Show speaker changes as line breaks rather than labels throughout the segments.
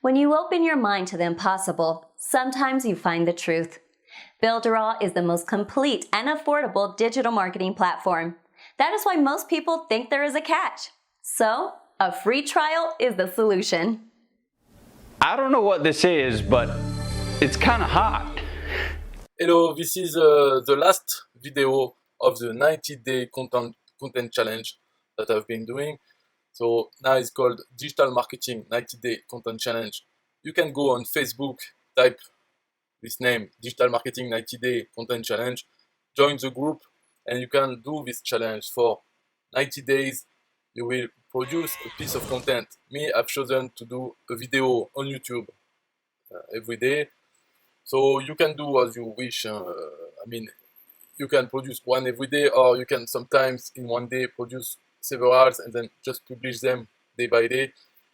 When you open your mind to the impossible, sometimes you find the truth. Builderall is the most complete and affordable digital marketing platform. That is why most people think there is a catch. So, a free trial is the solution.
I don't know what this is, but it's kind of hot.
Hello, this is the last video of the 90-day content challenge that I've been doing. So now it's called Digital Marketing 90-day content challenge. You can go on Facebook, type this name, Digital Marketing 90-day content challenge, join the group, and you can do this challenge for 90 days. You will produce a piece of content. Me, I've chosen to do a video on YouTube every day. So you can do as you wish. You can produce one every day, or you can sometimes in one day produce several and then just publish them day by day.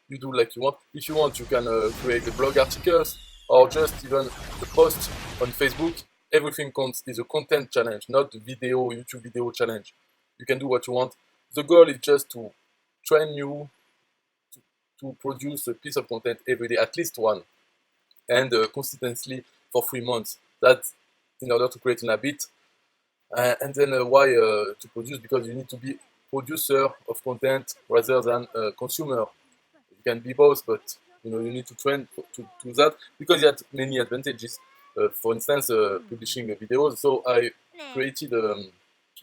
You do like you want. If you want, you can create the blog articles or just even the post on Facebook. Everything counts. Is a content challenge, not the YouTube video challenge. You can do what you want. The goal is just to train you to produce a piece of content every day, at least one, and consistently for 3 months. That's in order to create an habit. And then why to produce? Because you need to be producer of content rather than a consumer. You can be both, but you need to train to do that because it has many advantages. For instance, publishing videos. So I created a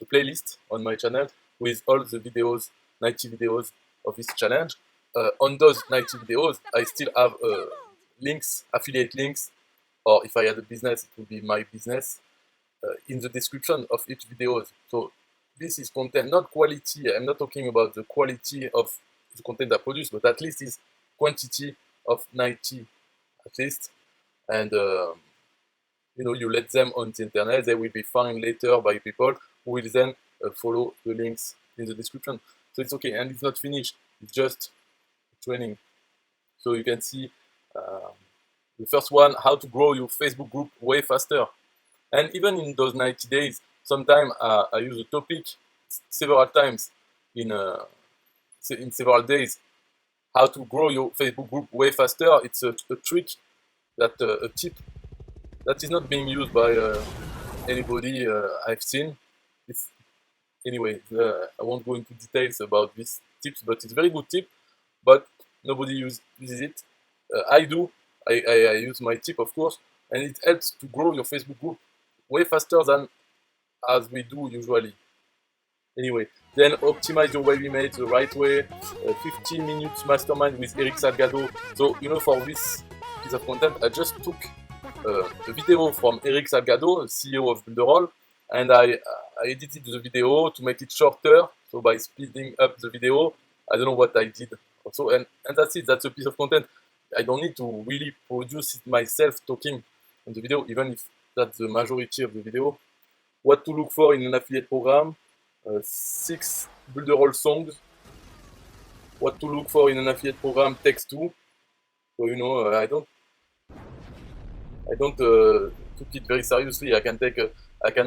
playlist on my channel with all the videos, 90 videos of this challenge. On those 90 videos, I still have links, affiliate links, or if I had a business, it would be my business, in the description of each video. So this is content, not quality. I'm not talking about the quality of the content I produce, but at least it's quantity of 90 at least. And you let them on the internet. They will be found later by people who will then follow the links in the description. So it's okay, and it's not finished. It's just training. So you can see the first one, how to grow your Facebook group way faster. And even in those 90 days, sometimes I use a topic several times in several days. How to grow your Facebook group way faster. It's a trick, a tip that is not being used by anybody I've seen. Anyway, I won't go into details about these tips, but it's a very good tip, but nobody uses it. I do. I use my tip, of course, and it helps to grow your Facebook group way faster than as we do usually. Anyway, then optimize your web image the right way. 15 minutes mastermind with Eric Salgado. So, for this piece of content, I just took a video from Eric Salgado, CEO of Builderall, and I edited the video to make it shorter. So by speeding up the video, I don't know what I did also, and that's it. That's a piece of content. I don't need to really produce it myself talking on the video, even if that's the majority of the video. What to look for in an affiliate program, 6 Builderall songs. What to look for in an affiliate program, text 2. So I don't took it very seriously. I can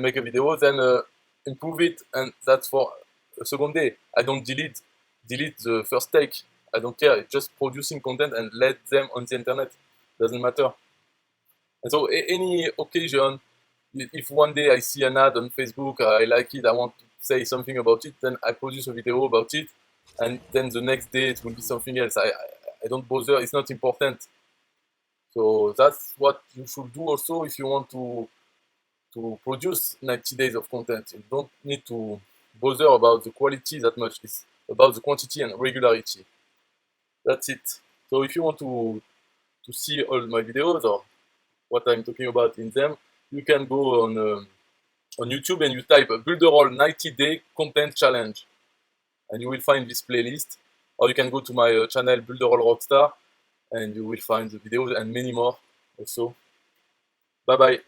make a video, then improve it, and that's for a second day. I don't delete the first take. I don't care. It's just producing content and let them on the internet. Doesn't matter. And so any occasion, if one day I see an ad on Facebook, I like it, I want to say something about it, then I produce a video about it, and then the next day it will be something else. I don't bother. It's not important. So that's what you should do also if you want to produce 90 days of content. You don't need to bother about the quality that much. It's about the quantity and regularity. That's it. So if you want to see all my videos or what I'm talking about in them, you can go on YouTube and you type Builderall 90-day content challenge, and you will find this playlist. Or you can go to my channel Builderall Rockstar, and you will find the videos and many more also. Bye bye.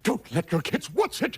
Don't let your kids watch it!